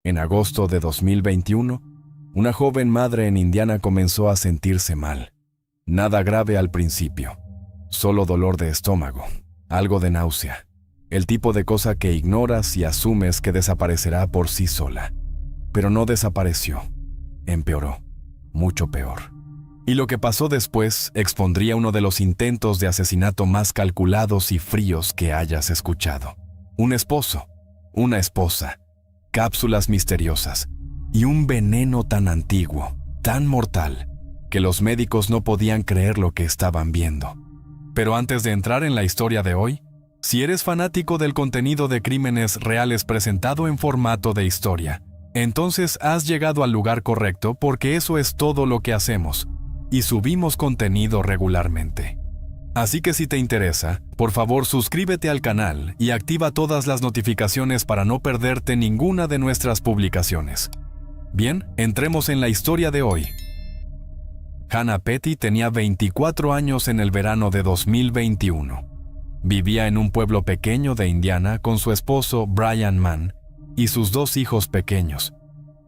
En agosto de 2021, una joven madre en Indiana comenzó a sentirse mal. Nada grave al principio, solo dolor de estómago, algo de náusea, el tipo de cosa que ignoras y asumes que desaparecerá por sí sola. Pero no desapareció, empeoró, mucho peor. Y lo que pasó después expondría uno de los intentos de asesinato más calculados y fríos que hayas escuchado. Un esposo, una esposa, cápsulas misteriosas y un veneno tan antiguo, tan mortal, que los médicos no podían creer lo que estaban viendo. Pero antes de entrar en la historia de hoy, si eres fanático del contenido de crímenes reales presentado en formato de historia, entonces has llegado al lugar correcto porque eso es todo lo que hacemos y subimos contenido regularmente. Así que si te interesa, por favor suscríbete al canal y activa todas las notificaciones para no perderte ninguna de nuestras publicaciones. Bien, entremos en la historia de hoy. Hannah Petty tenía 24 años en el verano de 2021. Vivía en un pueblo pequeño de Indiana con su esposo Brian Mann y sus 2 hijos pequeños.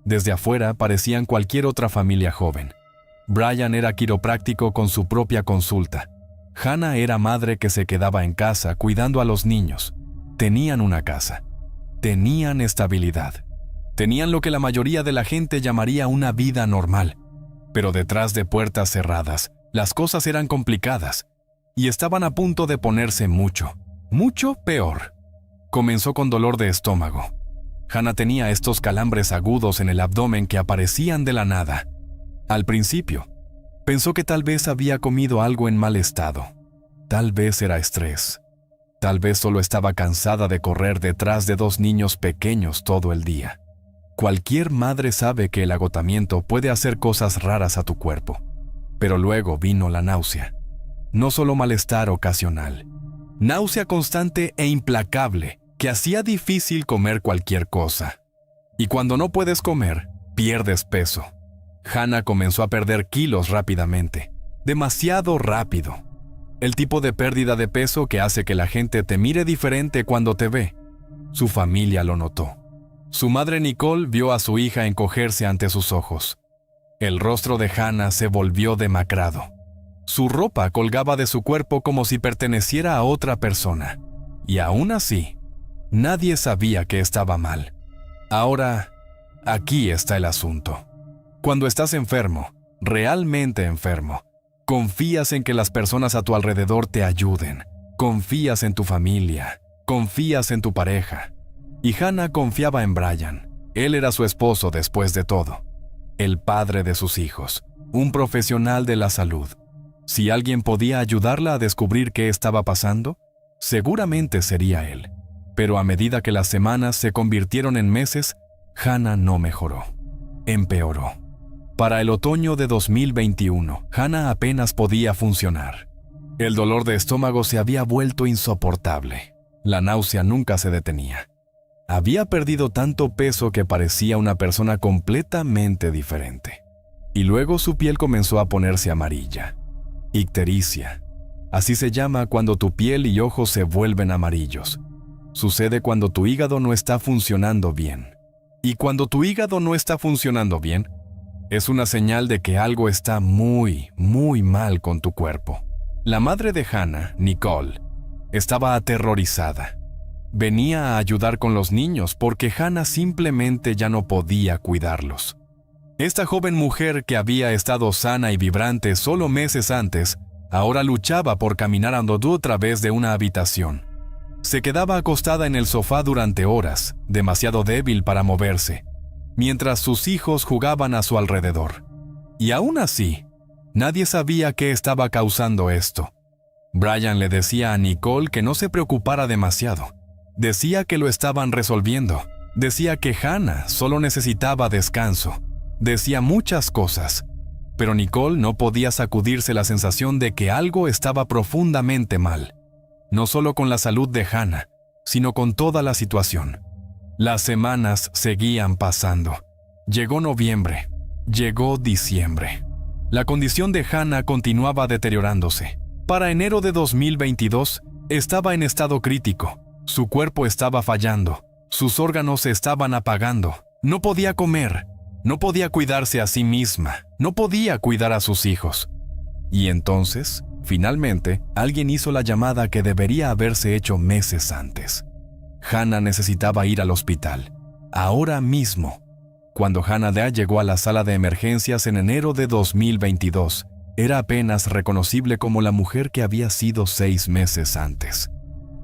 Desde afuera parecían cualquier otra familia joven. Brian era quiropráctico con su propia consulta. Hannah era madre que se quedaba en casa cuidando a los niños. Tenían una casa. Tenían estabilidad. Tenían lo que la mayoría de la gente llamaría una vida normal. Pero detrás de puertas cerradas, las cosas eran complicadas y estaban a punto de ponerse mucho peor. Comenzó con dolor de estómago. Hannah tenía estos calambres agudos en el abdomen que aparecían de la nada. Al principio, pensó que tal vez había comido algo en mal estado. Tal vez era estrés. Tal vez solo estaba cansada de correr detrás de 2 niños pequeños todo el día. Cualquier madre sabe que el agotamiento puede hacer cosas raras a tu cuerpo. Pero luego vino la náusea. No solo malestar ocasional. Náusea constante e implacable que hacía difícil comer cualquier cosa. Y cuando no puedes comer, pierdes peso. Hannah comenzó a perder kilos rápidamente. Demasiado rápido. El tipo de pérdida de peso que hace que la gente te mire diferente cuando te ve. Su familia lo notó. Su madre Nicole vio a su hija encogerse ante sus ojos. El rostro de Hannah se volvió demacrado. Su ropa colgaba de su cuerpo como si perteneciera a otra persona. Y aún así, nadie sabía que estaba mal. Ahora, aquí está el asunto. Cuando estás enfermo, realmente enfermo, confías en que las personas a tu alrededor te ayuden. Confías en tu familia. Confías en tu pareja. Y Hannah confiaba en Brian. Él era su esposo después de todo. El padre de sus hijos. Un profesional de la salud. Si alguien podía ayudarla a descubrir qué estaba pasando, seguramente sería él. Pero a medida que las semanas se convirtieron en meses, Hannah no mejoró. Empeoró. Para el otoño de 2021, Hannah apenas podía funcionar. El dolor de estómago se había vuelto insoportable. La náusea nunca se detenía. Había perdido tanto peso que parecía una persona completamente diferente. Y luego su piel comenzó a ponerse amarilla. Ictericia. Así se llama cuando tu piel y ojos se vuelven amarillos. Sucede cuando tu hígado no está funcionando bien. Y cuando tu hígado no está funcionando bien, es una señal de que algo está muy mal con tu cuerpo. La madre de Hannah, Nicole, estaba aterrorizada. Venía a ayudar con los niños porque Hannah simplemente ya no podía cuidarlos. Esta joven mujer que había estado sana y vibrante solo meses antes, ahora luchaba por caminar andando a través de una habitación. Se quedaba acostada en el sofá durante horas, demasiado débil para moverse, mientras sus hijos jugaban a su alrededor. Y aún así, nadie sabía qué estaba causando esto. Brian le decía a Nicole que no se preocupara demasiado. Decía que lo estaban resolviendo. Decía que Hannah solo necesitaba descanso. Decía muchas cosas. Pero Nicole no podía sacudirse la sensación de que algo estaba profundamente mal. No solo con la salud de Hannah, sino con toda la situación. Las semanas seguían pasando. Llegó noviembre. Llegó diciembre. La condición de Hannah continuaba deteriorándose. Para enero de 2022, estaba en estado crítico. Su cuerpo estaba fallando. Sus órganos se estaban apagando. No podía comer, no podía cuidarse a sí misma, no podía cuidar a sus hijos. Y entonces, finalmente, alguien hizo la llamada que debería haberse hecho meses antes. Hannah necesitaba ir al hospital, ahora mismo. Cuando Hannah llegó a la sala de emergencias en enero de 2022, era apenas reconocible como la mujer que había sido 6 meses antes.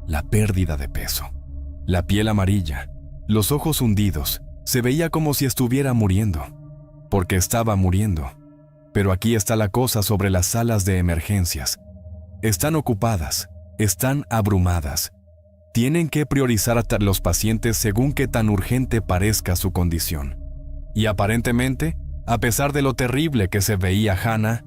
La pérdida de peso, la piel amarilla, los ojos hundidos, se veía como si estuviera muriendo, porque estaba muriendo. Pero aquí está la cosa sobre las salas de emergencias. Están ocupadas, están abrumadas. Tienen que priorizar a los pacientes según qué tan urgente parezca su condición. Y aparentemente, a pesar de lo terrible que se veía Hannah,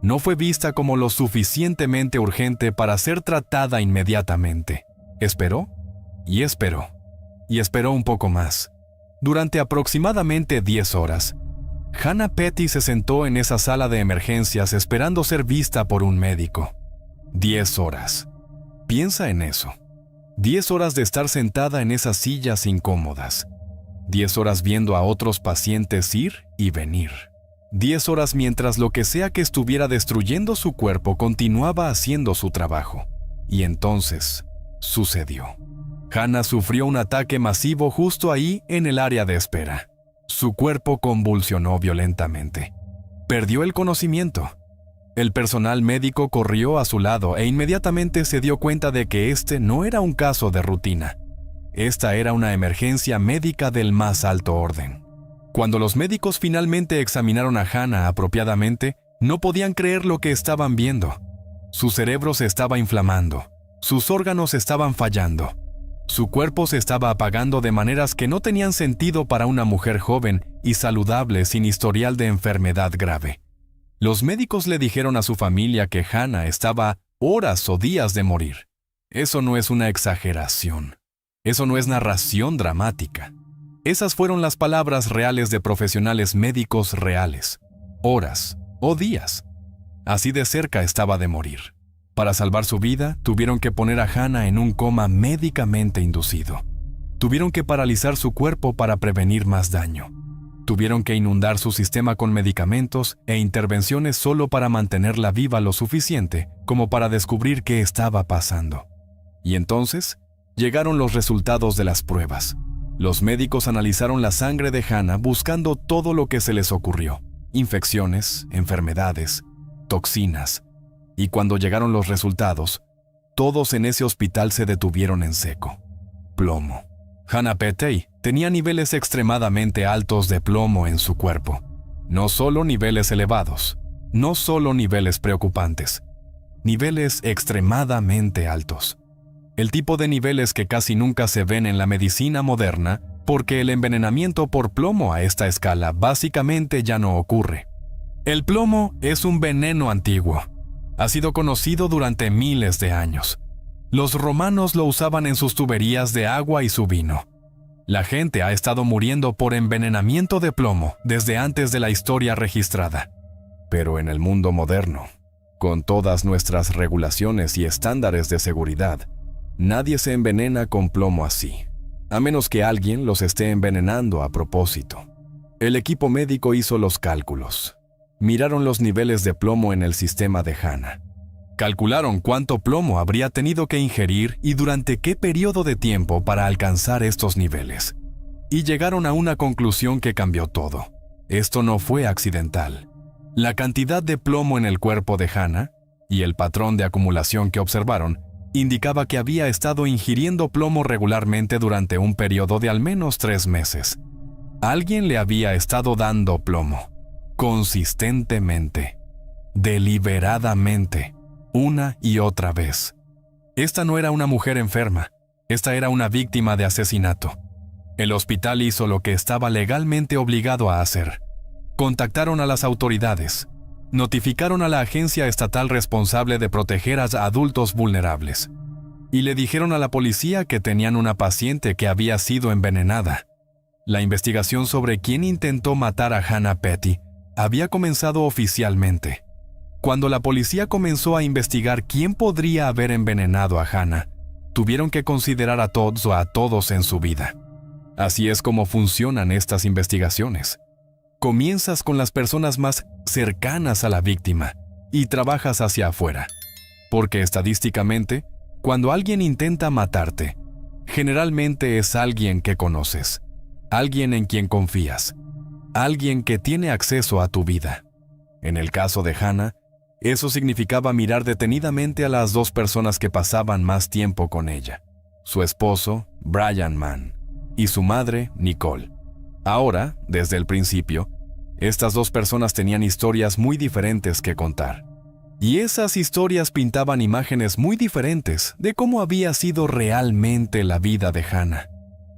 no fue vista como lo suficientemente urgente para ser tratada inmediatamente. Esperó, y esperó, y esperó un poco más. Durante aproximadamente 10 horas, Hannah Petty se sentó en esa sala de emergencias esperando ser vista por un médico. 10 horas. Piensa en eso. 10 horas de estar sentada en esas sillas incómodas. 10 horas viendo a otros pacientes ir y venir. 10 horas mientras lo que sea que estuviera destruyendo su cuerpo continuaba haciendo su trabajo. Y entonces, sucedió. Hannah sufrió un ataque masivo justo ahí en el área de espera. Su cuerpo convulsionó violentamente. Perdió el conocimiento. El personal médico corrió a su lado e inmediatamente se dio cuenta de que este no era un caso de rutina. Esta era una emergencia médica del más alto orden. Cuando los médicos finalmente examinaron a Hannah apropiadamente, no podían creer lo que estaban viendo. Su cerebro se estaba inflamando. Sus órganos estaban fallando. Su cuerpo se estaba apagando de maneras que no tenían sentido para una mujer joven y saludable sin historial de enfermedad grave. Los médicos le dijeron a su familia que Hannah estaba a horas o días de morir. Eso no es una exageración. Eso no es narración dramática. Esas fueron las palabras reales de profesionales médicos reales. Horas o días. Así de cerca estaba de morir. Para salvar su vida, tuvieron que poner a Hannah en un coma médicamente inducido. Tuvieron que paralizar su cuerpo para prevenir más daño. Tuvieron que inundar su sistema con medicamentos e intervenciones solo para mantenerla viva lo suficiente como para descubrir qué estaba pasando. Y entonces, llegaron los resultados de las pruebas. Los médicos analizaron la sangre de Hannah buscando todo lo que se les ocurrió. Infecciones, enfermedades, toxinas. Y cuando llegaron los resultados, todos en ese hospital se detuvieron en seco. Plomo. Hannah Petty tenía niveles extremadamente altos de plomo en su cuerpo. No solo niveles elevados, no solo niveles preocupantes, niveles extremadamente altos. El tipo de niveles que casi nunca se ven en la medicina moderna, porque el envenenamiento por plomo a esta escala básicamente ya no ocurre. El plomo es un veneno antiguo. Ha sido conocido durante miles de años. Los romanos lo usaban en sus tuberías de agua y su vino. La gente ha estado muriendo por envenenamiento de plomo desde antes de la historia registrada. Pero en el mundo moderno, con todas nuestras regulaciones y estándares de seguridad, nadie se envenena con plomo así, a menos que alguien los esté envenenando a propósito. El equipo médico hizo los cálculos. Miraron los niveles de plomo en el sistema de Hannah. Calcularon cuánto plomo habría tenido que ingerir y durante qué periodo de tiempo para alcanzar estos niveles. Y llegaron a una conclusión que cambió todo. Esto no fue accidental. La cantidad de plomo en el cuerpo de Hannah y el patrón de acumulación que observaron indicaba que había estado ingiriendo plomo regularmente durante un periodo de al menos 3 meses. Alguien le había estado dando plomo. Consistentemente, deliberadamente, una y otra vez. Esta no era una mujer enferma, esta era una víctima de asesinato. El hospital hizo lo que estaba legalmente obligado a hacer. Contactaron a las autoridades, notificaron a la agencia estatal responsable de proteger a adultos vulnerables, y le dijeron a la policía que tenían una paciente que había sido envenenada. La investigación sobre quién intentó matar a Hannah Petty había comenzado oficialmente. Cuando la policía comenzó a investigar quién podría haber envenenado a Hannah, tuvieron que considerar a todos en su vida. Así es como funcionan estas investigaciones. Comienzas con las personas más cercanas a la víctima y trabajas hacia afuera. Porque estadísticamente, cuando alguien intenta matarte, generalmente es alguien que conoces, alguien en quien confías, alguien que tiene acceso a tu vida. En el caso de Hannah, eso significaba mirar detenidamente a las dos personas que pasaban más tiempo con ella, su esposo, Brian Mann, y su madre, Nicole. Ahora, desde el principio, estas dos personas tenían historias muy diferentes que contar. Y esas historias pintaban imágenes muy diferentes de cómo había sido realmente la vida de Hannah.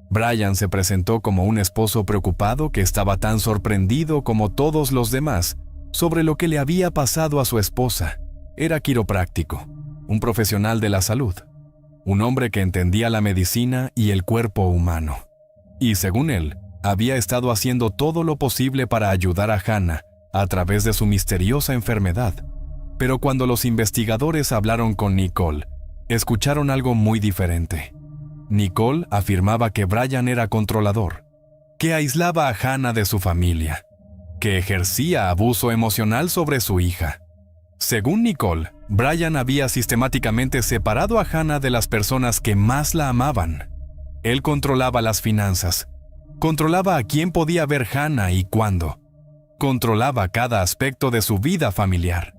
Brian se presentó como un esposo preocupado que estaba tan sorprendido como todos los demás sobre lo que le había pasado a su esposa. Era quiropráctico, un profesional de la salud, un hombre que entendía la medicina y el cuerpo humano. Y según él, había estado haciendo todo lo posible para ayudar a Hannah a través de su misteriosa enfermedad. Pero cuando los investigadores hablaron con Nicole, escucharon algo muy diferente. Nicole afirmaba que Brian era controlador, que aislaba a Hannah de su familia, que ejercía abuso emocional sobre su hija. Según Nicole, Brian había sistemáticamente separado a Hannah de las personas que más la amaban. Él controlaba las finanzas, controlaba a quién podía ver Hannah y cuándo, controlaba cada aspecto de su vida familiar.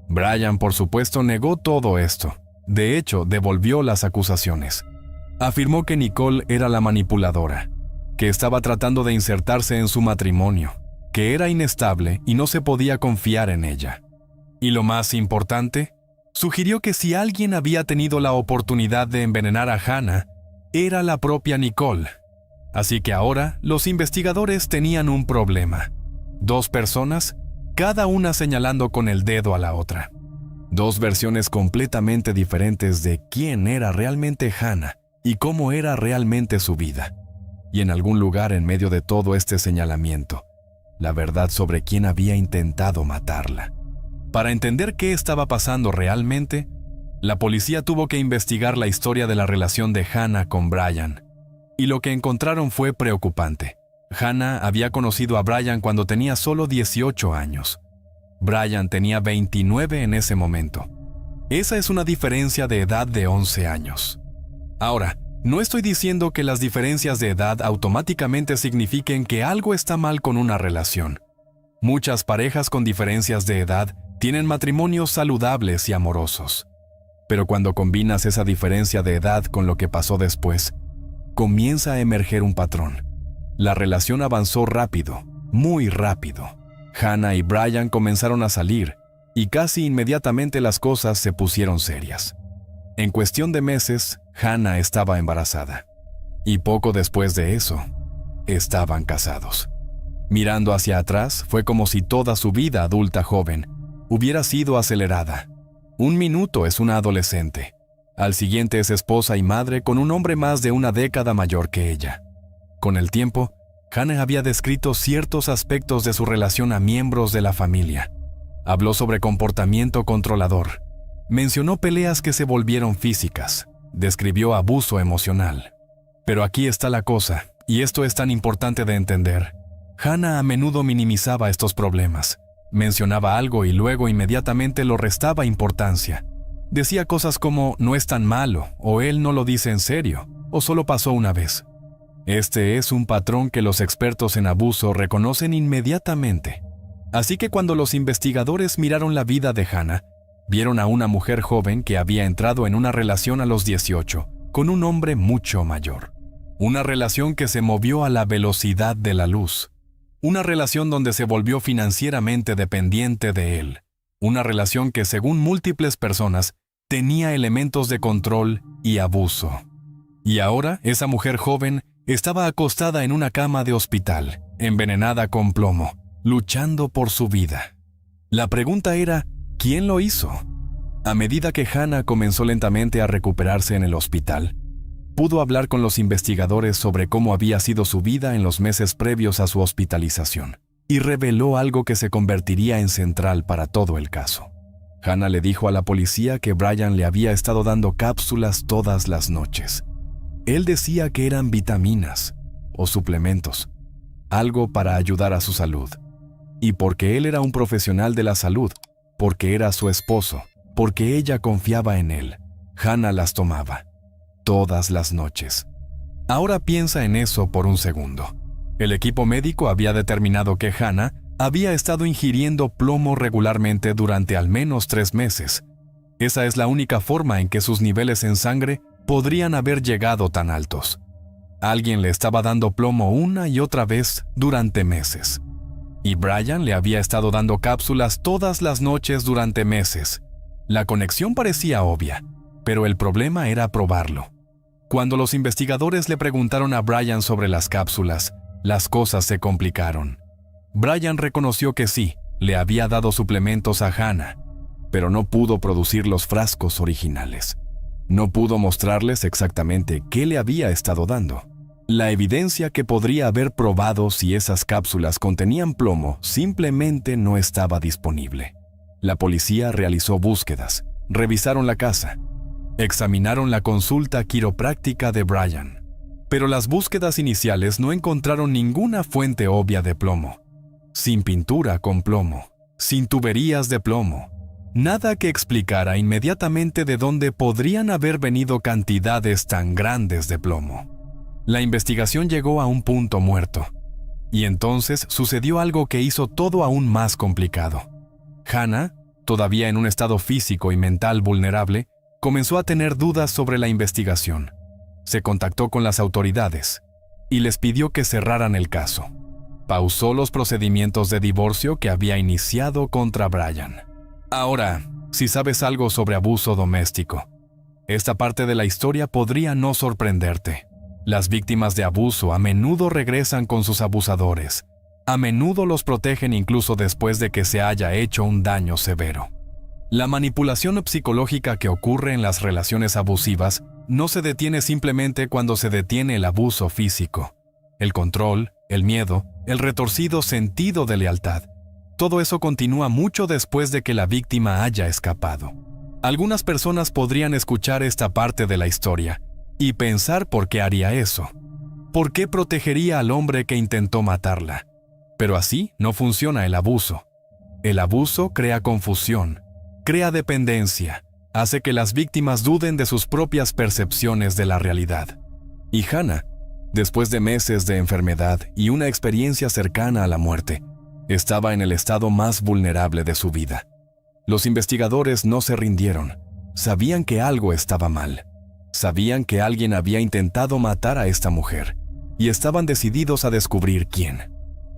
Brian, por supuesto, negó todo esto. De hecho, devolvió las acusaciones. Afirmó que Nicole era la manipuladora, que estaba tratando de insertarse en su matrimonio, que era inestable y no se podía confiar en ella. Y lo más importante, sugirió que si alguien había tenido la oportunidad de envenenar a Hannah, era la propia Nicole. Así que ahora los investigadores tenían un problema. Dos personas, cada una señalando con el dedo a la otra. Dos versiones completamente diferentes de quién era realmente Hannah y cómo era realmente su vida. Y en algún lugar en medio de todo este señalamiento, la verdad sobre quién había intentado matarla. Para entender qué estaba pasando realmente, la policía tuvo que investigar la historia de la relación de Hannah con Brian. Y lo que encontraron fue preocupante. Hannah había conocido a Brian cuando tenía solo 18 años. Brian tenía 29 en ese momento. Esa es una diferencia de edad de 11 años. Ahora, no estoy diciendo que las diferencias de edad automáticamente signifiquen que algo está mal con una relación. Muchas parejas con diferencias de edad tienen matrimonios saludables y amorosos. Pero cuando combinas esa diferencia de edad con lo que pasó después, comienza a emerger un patrón. La relación avanzó rápido, muy rápido. Hannah y Brian comenzaron a salir, y casi inmediatamente las cosas se pusieron serias. En cuestión de meses, Hannah estaba embarazada. Y poco después de eso, estaban casados. Mirando hacia atrás, fue como si toda su vida adulta joven hubiera sido acelerada. Un minuto es una adolescente. Al siguiente es esposa y madre con un hombre más de una década mayor que ella. Con el tiempo, Hannah había descrito ciertos aspectos de su relación a miembros de la familia. Habló sobre comportamiento controlador. Mencionó peleas que se volvieron físicas. Describió abuso emocional. Pero aquí está la cosa, y esto es tan importante de entender. Hannah a menudo minimizaba estos problemas. Mencionaba algo y luego inmediatamente lo restaba importancia. Decía cosas como no es tan malo, o él no lo dice en serio, o solo pasó una vez. Este es un patrón que los expertos en abuso reconocen inmediatamente. Así que cuando los investigadores miraron la vida de Hannah, vieron a una mujer joven que había entrado en una relación a los 18 con un hombre mucho mayor. Una relación que se movió a la velocidad de la luz. Una relación donde se volvió financieramente dependiente de él. Una relación que, según múltiples personas, tenía elementos de control y abuso. Y ahora, esa mujer joven estaba acostada en una cama de hospital, envenenada con plomo, luchando por su vida. La pregunta era, ¿quién lo hizo? A medida que Hannah comenzó lentamente a recuperarse en el hospital, pudo hablar con los investigadores sobre cómo había sido su vida en los meses previos a su hospitalización, y reveló algo que se convertiría en central para todo el caso. Hannah le dijo a la policía que Brian le había estado dando cápsulas todas las noches. Él decía que eran vitaminas, o suplementos, algo para ayudar a su salud. Y porque él era un profesional de la salud, porque era su esposo, porque ella confiaba en él, Hannah las tomaba todas las noches. Ahora piensa en eso por un segundo. El equipo médico había determinado que Hannah había estado ingiriendo plomo regularmente durante al menos 3 meses. Esa es la única forma en que sus niveles en sangre podrían haber llegado tan altos. Alguien le estaba dando plomo una y otra vez durante meses. Y Brian le había estado dando cápsulas todas las noches durante meses. La conexión parecía obvia, pero el problema era probarlo. Cuando los investigadores le preguntaron a Brian sobre las cápsulas, las cosas se complicaron. Brian reconoció que sí, le había dado suplementos a Hannah, pero no pudo producir los frascos originales. No pudo mostrarles exactamente qué le había estado dando. La evidencia que podría haber probado si esas cápsulas contenían plomo simplemente no estaba disponible. La policía realizó búsquedas, revisaron la casa, examinaron la consulta quiropráctica de Brian, pero las búsquedas iniciales no encontraron ninguna fuente obvia de plomo. Sin pintura con plomo, sin tuberías de plomo, nada que explicara inmediatamente de dónde podrían haber venido cantidades tan grandes de plomo. La investigación llegó a un punto muerto, y entonces sucedió algo que hizo todo aún más complicado. Hannah, todavía en un estado físico y mental vulnerable, comenzó a tener dudas sobre la investigación. Se contactó con las autoridades y les pidió que cerraran el caso. Pausó los procedimientos de divorcio que había iniciado contra Brian. Ahora, si sabes algo sobre abuso doméstico, esta parte de la historia podría no sorprenderte. Las víctimas de abuso a menudo regresan con sus abusadores. A menudo los protegen incluso después de que se haya hecho un daño severo. La manipulación psicológica que ocurre en las relaciones abusivas no se detiene simplemente cuando se detiene el abuso físico. El control, el miedo, el retorcido sentido de lealtad, todo eso continúa mucho después de que la víctima haya escapado. Algunas personas podrían escuchar esta parte de la historia y pensar por qué haría eso. ¿Por qué protegería al hombre que intentó matarla? Pero así no funciona el abuso. El abuso crea confusión, crea dependencia, hace que las víctimas duden de sus propias percepciones de la realidad. Y Hannah, después de meses de enfermedad y una experiencia cercana a la muerte, estaba en el estado más vulnerable de su vida. Los investigadores no se rindieron. Sabían que algo estaba mal. Sabían que alguien había intentado matar a esta mujer, y estaban decididos a descubrir quién.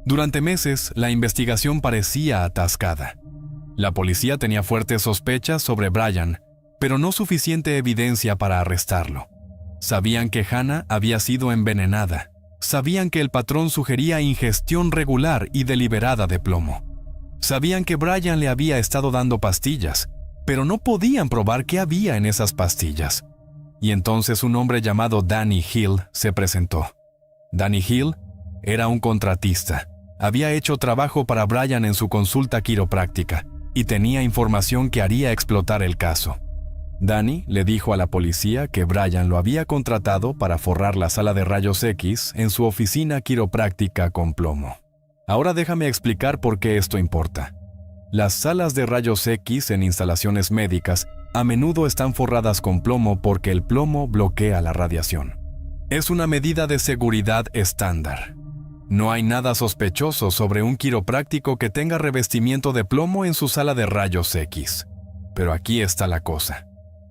Durante meses, la investigación parecía atascada. La policía tenía fuertes sospechas sobre Brian, pero no suficiente evidencia para arrestarlo. Sabían que Hannah había sido envenenada. Sabían que el patrón sugería ingestión regular y deliberada de plomo. Sabían que Brian le había estado dando pastillas, pero no podían probar qué había en esas pastillas. Y entonces un hombre llamado Danny Hill se presentó. Danny Hill era un contratista. Había hecho trabajo para Brian en su consulta quiropráctica y tenía información que haría explotar el caso. Danny le dijo a la policía que Brian lo había contratado para forrar la sala de rayos X en su oficina quiropráctica con plomo. Ahora déjame explicar por qué esto importa. Las salas de rayos X en instalaciones médicas a menudo están forradas con plomo porque el plomo bloquea la radiación. Es una medida de seguridad estándar. No hay nada sospechoso sobre un quiropráctico que tenga revestimiento de plomo en su sala de rayos X. Pero aquí está la cosa.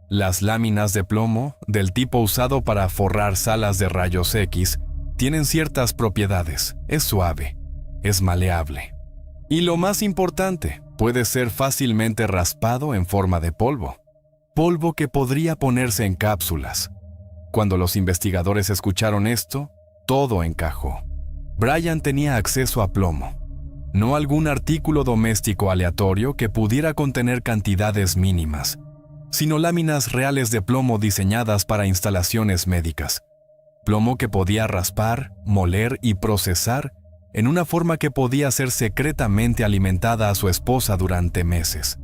Las láminas de plomo, del tipo usado para forrar salas de rayos X, tienen ciertas propiedades. Es suave, es maleable. Y lo más importante, puede ser fácilmente raspado en forma de polvo. Polvo que podría ponerse en cápsulas. Cuando los investigadores escucharon esto, todo encajó. Brian tenía acceso a plomo, no algún artículo doméstico aleatorio que pudiera contener cantidades mínimas, sino láminas reales de plomo diseñadas para instalaciones médicas. Plomo que podía raspar, moler y procesar en una forma que podía ser secretamente alimentada a su esposa durante meses.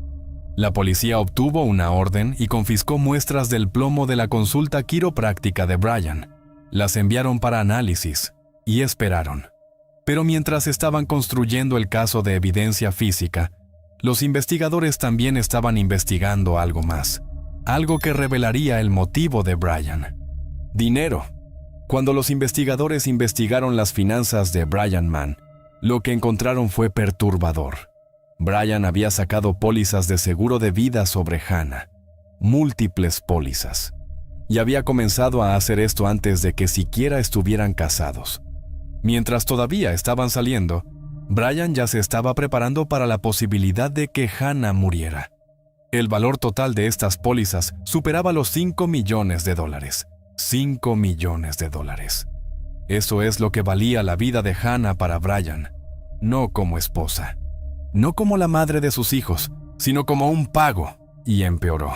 La policía obtuvo una orden y confiscó muestras del plomo de la consulta quiropráctica de Brian. Las enviaron para análisis, y esperaron. Pero mientras estaban construyendo el caso de evidencia física, los investigadores también estaban investigando algo más, algo que revelaría el motivo de Brian. Dinero. Cuando los investigadores investigaron las finanzas de Brian Mann, lo que encontraron fue perturbador. Brian había sacado pólizas de seguro de vida sobre Hannah, múltiples pólizas, y había comenzado a hacer esto antes de que siquiera estuvieran casados. Mientras todavía estaban saliendo, Brian ya se estaba preparando para la posibilidad de que Hannah muriera. El valor total de estas pólizas superaba los $5 millones. $5 millones. Eso es lo que valía la vida de Hannah para Brian, no como esposa, no como la madre de sus hijos, sino como un pago, y empeoró.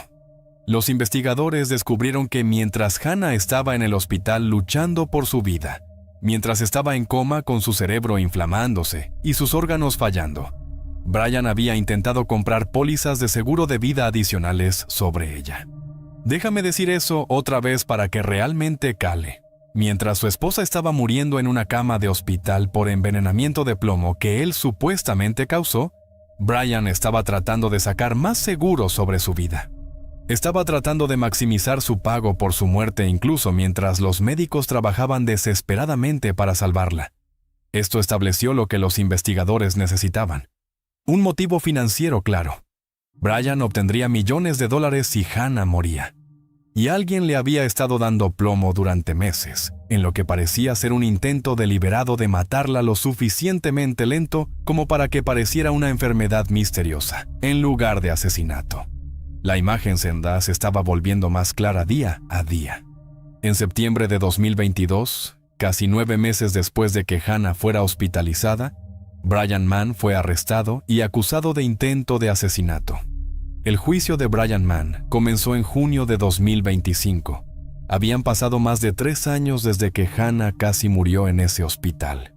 Los investigadores descubrieron que mientras Hannah estaba en el hospital luchando por su vida, mientras estaba en coma con su cerebro inflamándose y sus órganos fallando, Brian había intentado comprar pólizas de seguro de vida adicionales sobre ella. Déjame decir eso otra vez para que realmente cale. Mientras su esposa estaba muriendo en una cama de hospital por envenenamiento de plomo que él supuestamente causó, Brian estaba tratando de sacar más seguro sobre su vida. Estaba tratando de maximizar su pago por su muerte incluso mientras los médicos trabajaban desesperadamente para salvarla. Esto estableció lo que los investigadores necesitaban: un motivo financiero claro. Brian obtendría millones de dólares si Hannah moría. Y alguien le había estado dando plomo durante meses, en lo que parecía ser un intento deliberado de matarla lo suficientemente lento como para que pareciera una enfermedad misteriosa, en lugar de asesinato. La imagen senda se estaba volviendo más clara día a día. En septiembre de 2022, casi 9 meses después de que Hannah fuera hospitalizada, Brian Mann fue arrestado y acusado de intento de asesinato. El juicio de Brian Mann comenzó en junio de 2025. Habían pasado más de 3 años desde que Hannah casi murió en ese hospital.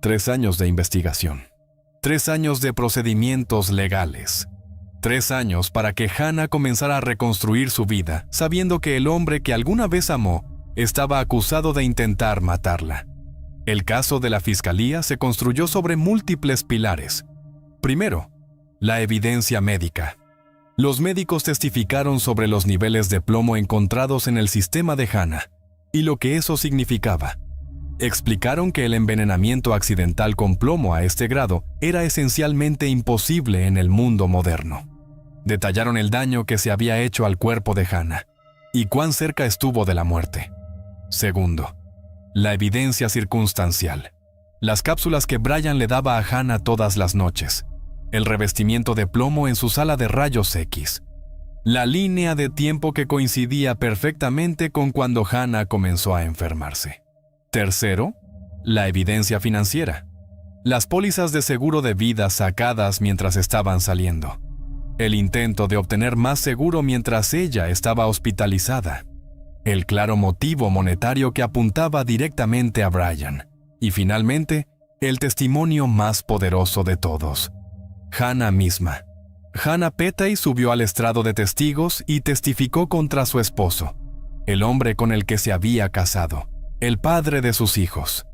3 años de investigación. 3 años de procedimientos legales. 3 años para que Hannah comenzara a reconstruir su vida, sabiendo que el hombre que alguna vez amó estaba acusado de intentar matarla. El caso de la fiscalía se construyó sobre múltiples pilares. Primero, la evidencia médica. Los médicos testificaron sobre los niveles de plomo encontrados en el sistema de Hannah y lo que eso significaba. Explicaron que el envenenamiento accidental con plomo a este grado era esencialmente imposible en el mundo moderno. Detallaron el daño que se había hecho al cuerpo de Hannah y cuán cerca estuvo de la muerte. Segundo, la evidencia circunstancial. Las cápsulas que Brian le daba a Hannah todas las noches. El revestimiento de plomo en su sala de rayos X. La línea de tiempo que coincidía perfectamente con cuando Hannah comenzó a enfermarse. Tercero, la evidencia financiera. Las pólizas de seguro de vida sacadas mientras estaban saliendo. El intento de obtener más seguro mientras ella estaba hospitalizada. El claro motivo monetario que apuntaba directamente a Brian. Y finalmente, el testimonio más poderoso de todos. Hannah misma. Hannah Petay subió al estrado de testigos y testificó contra su esposo, el hombre con el que se había casado, el padre de sus hijos,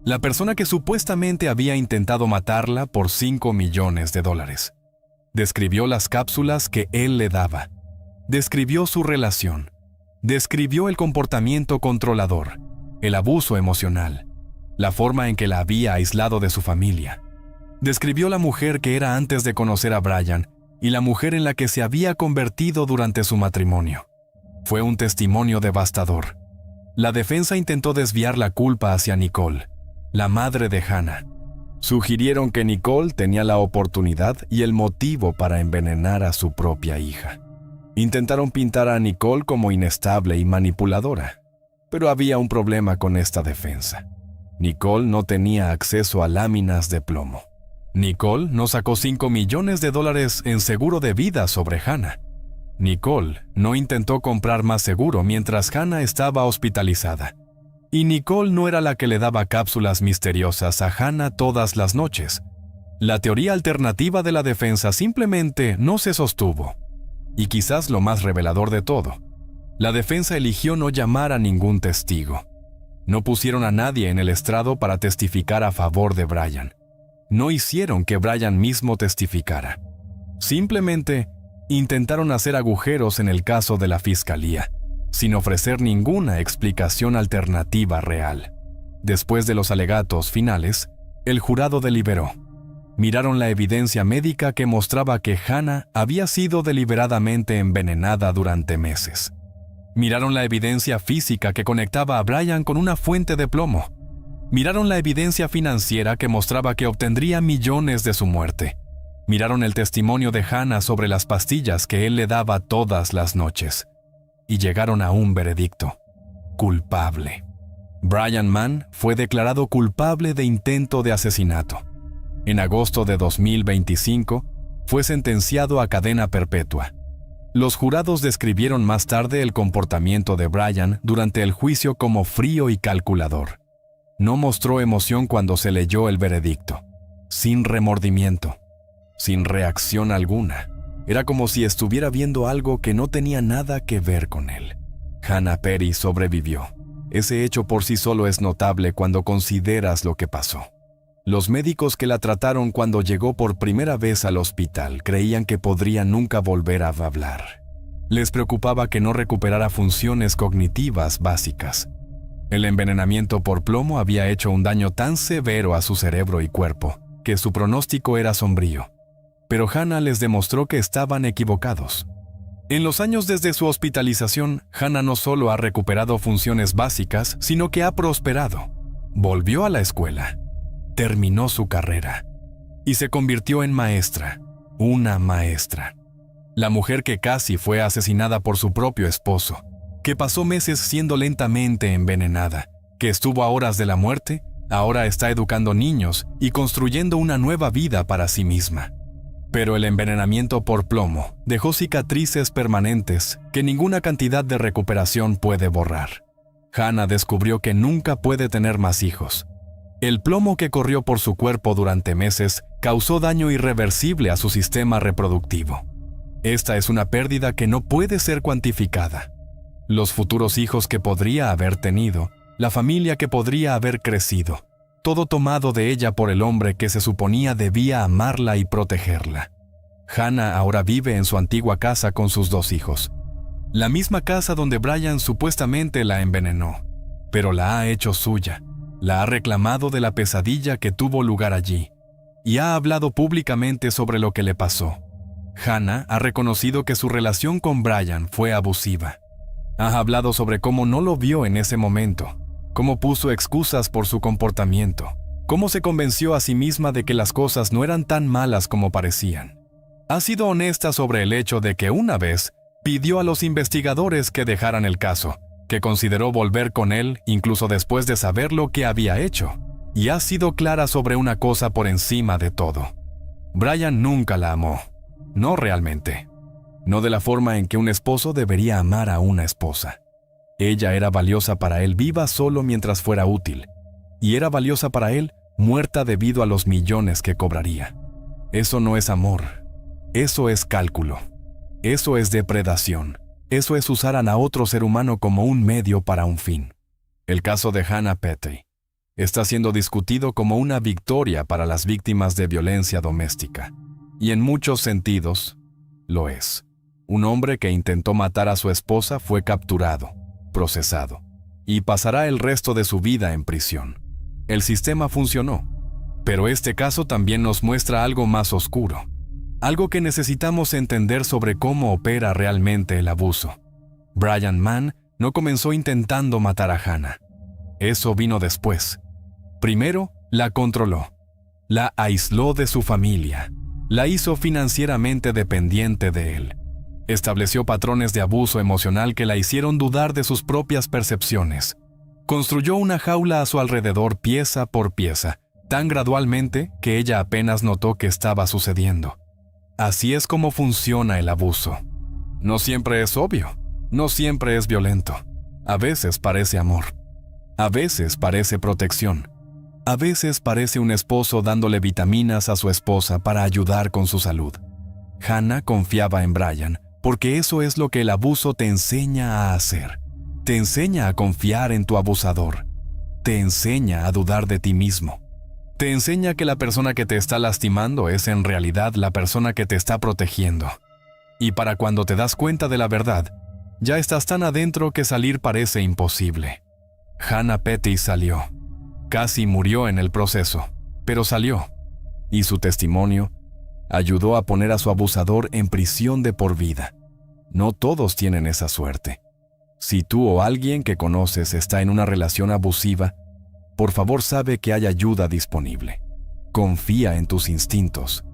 la persona que supuestamente había intentado matarla por $5 millones. Describió las cápsulas que él le daba. Describió su relación. Describió el comportamiento controlador, el abuso emocional, la forma en que la había aislado de su familia. Describió la mujer que era antes de conocer a Brian y la mujer en la que se había convertido durante su matrimonio. Fue un testimonio devastador. La defensa intentó desviar la culpa hacia Nicole, la madre de Hannah. Sugirieron que Nicole tenía la oportunidad y el motivo para envenenar a su propia hija. Intentaron pintar a Nicole como inestable y manipuladora, pero había un problema con esta defensa. Nicole no tenía acceso a láminas de plomo. Nicole no sacó $5 millones en seguro de vida sobre Hannah. Nicole no intentó comprar más seguro mientras Hannah estaba hospitalizada. Y Nicole no era la que le daba cápsulas misteriosas a Hannah todas las noches. La teoría alternativa de la defensa simplemente no se sostuvo. Y quizás lo más revelador de todo, la defensa eligió no llamar a ningún testigo. No pusieron a nadie en el estrado para testificar a favor de Brian. No hicieron que Brian mismo testificara. Simplemente intentaron hacer agujeros en el caso de la fiscalía, sin ofrecer ninguna explicación alternativa real. Después de los alegatos finales, el jurado deliberó. Miraron la evidencia médica que mostraba que Hannah había sido deliberadamente envenenada durante meses. Miraron la evidencia física que conectaba a Brian con una fuente de plomo. Miraron la evidencia financiera que mostraba que obtendría millones de su muerte. Miraron el testimonio de Hannah sobre las pastillas que él le daba todas las noches. Y llegaron a un veredicto: culpable. Brian Mann fue declarado culpable de intento de asesinato. En agosto de 2025, fue sentenciado a cadena perpetua. Los jurados describieron más tarde el comportamiento de Brian durante el juicio como frío y calculador. No mostró emoción cuando se leyó el veredicto, sin remordimiento, sin reacción alguna. Era como si estuviera viendo algo que no tenía nada que ver con él. Hannah Perry sobrevivió. Ese hecho por sí solo es notable cuando consideras lo que pasó. Los médicos que la trataron cuando llegó por primera vez al hospital creían que podría nunca volver a hablar. Les preocupaba que no recuperara funciones cognitivas básicas. El envenenamiento por plomo había hecho un daño tan severo a su cerebro y cuerpo que su pronóstico era sombrío. Pero Hannah les demostró que estaban equivocados. En los años desde su hospitalización, Hannah no solo ha recuperado funciones básicas, sino que ha prosperado. Volvió a la escuela, terminó su carrera y se convirtió en maestra, una maestra. La mujer que casi fue asesinada por su propio esposo, que pasó meses siendo lentamente envenenada, que estuvo a horas de la muerte, ahora está educando niños y construyendo una nueva vida para sí misma. Pero el envenenamiento por plomo dejó cicatrices permanentes que ninguna cantidad de recuperación puede borrar. Hannah descubrió que nunca puede tener más hijos. El plomo que corrió por su cuerpo durante meses causó daño irreversible a su sistema reproductivo. Esta es una pérdida que no puede ser cuantificada. Los futuros hijos que podría haber tenido, la familia que podría haber crecido, todo tomado de ella por el hombre que se suponía debía amarla y protegerla. Hannah ahora vive en su antigua casa con sus 2 hijos. La misma casa donde Brian supuestamente la envenenó, pero la ha hecho suya, la ha reclamado de la pesadilla que tuvo lugar allí, y ha hablado públicamente sobre lo que le pasó. Hannah ha reconocido que su relación con Brian fue abusiva. Ha hablado sobre cómo no lo vio en ese momento, cómo puso excusas por su comportamiento, cómo se convenció a sí misma de que las cosas no eran tan malas como parecían. Ha sido honesta sobre el hecho de que una vez pidió a los investigadores que dejaran el caso, que consideró volver con él incluso después de saber lo que había hecho, y ha sido clara sobre una cosa por encima de todo. Brian nunca la amó, no realmente, no de la forma en que un esposo debería amar a una esposa. Ella era valiosa para él viva solo mientras fuera útil, y era valiosa para él muerta debido a los millones que cobraría. Eso no es amor, eso es cálculo, eso es depredación, eso es usar a otro ser humano como un medio para un fin. El caso de Hannah Perry está siendo discutido como una victoria para las víctimas de violencia doméstica, y en muchos sentidos lo es. Un hombre que intentó matar a su esposa fue capturado, procesado, y pasará el resto de su vida en prisión. El sistema funcionó, pero este caso también nos muestra algo más oscuro, algo que necesitamos entender sobre cómo opera realmente el abuso. Brian Mann no comenzó intentando matar a Hannah. Eso vino después. Primero, la controló, la aisló de su familia, la hizo financieramente dependiente de él. Estableció patrones de abuso emocional que la hicieron dudar de sus propias percepciones. Construyó una jaula a su alrededor pieza por pieza, tan gradualmente que ella apenas notó que estaba sucediendo. Así es como funciona el abuso. No siempre es obvio, no siempre es violento. A veces parece amor. A veces parece protección. A veces parece un esposo dándole vitaminas a su esposa para ayudar con su salud. Hannah confiaba en Brian, porque eso es lo que el abuso te enseña a hacer. Te enseña a confiar en tu abusador. te enseña a dudar de ti mismo. Te enseña que la persona que te está lastimando es en realidad la persona que te está protegiendo. Y para cuando te das cuenta de la verdad, ya estás tan adentro que salir parece imposible. Hannah Petty salió. Casi murió en el proceso, pero salió. Y su testimonio ayudó a poner a su abusador en prisión de por vida. No todos tienen esa suerte. Si tú o alguien que conoces está en una relación abusiva, por favor sabe que hay ayuda disponible. Confía en tus instintos.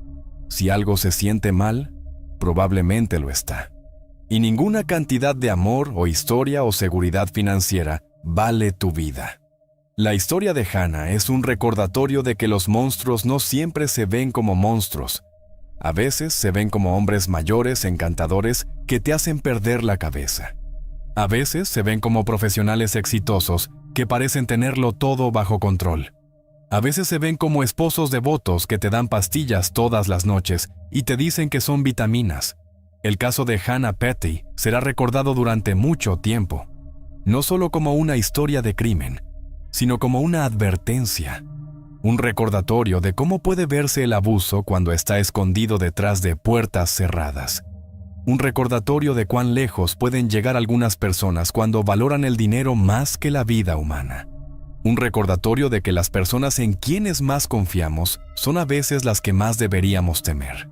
Si algo se siente mal, probablemente lo está. Y ninguna cantidad de amor o historia o seguridad financiera vale tu vida. La historia de Hannah es un recordatorio de que los monstruos no siempre se ven como monstruos. A veces se ven como hombres mayores, encantadores, que te hacen perder la cabeza. A veces se ven como profesionales exitosos que parecen tenerlo todo bajo control. A veces se ven como esposos devotos que te dan pastillas todas las noches y te dicen que son vitaminas. El caso de Hannah Petty será recordado durante mucho tiempo, no solo como una historia de crimen, sino como una advertencia, un recordatorio de cómo puede verse el abuso cuando está escondido detrás de puertas cerradas. Un recordatorio de cuán lejos pueden llegar algunas personas cuando valoran el dinero más que la vida humana. Un recordatorio de que las personas en quienes más confiamos son a veces las que más deberíamos temer.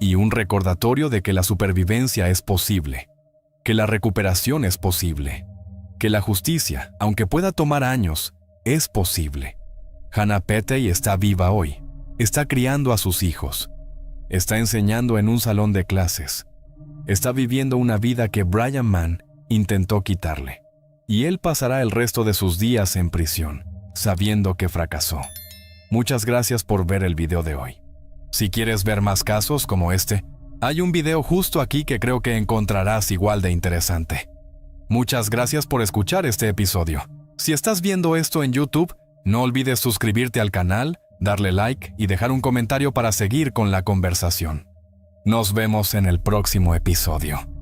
Y un recordatorio de que la supervivencia es posible, que la recuperación es posible, que la justicia, aunque pueda tomar años, es posible. Hannah Petty está viva hoy, está criando a sus hijos, está enseñando en un salón de clases, está viviendo una vida que Brian Mann intentó quitarle, y él pasará el resto de sus días en prisión, sabiendo que fracasó. Muchas gracias por ver el video de hoy. Si quieres ver más casos como este, hay un video justo aquí que creo que encontrarás igual de interesante. Muchas gracias por escuchar este episodio. Si estás viendo esto en YouTube, no olvides suscribirte al canal, darle like y dejar un comentario para seguir con la conversación. Nos vemos en el próximo episodio.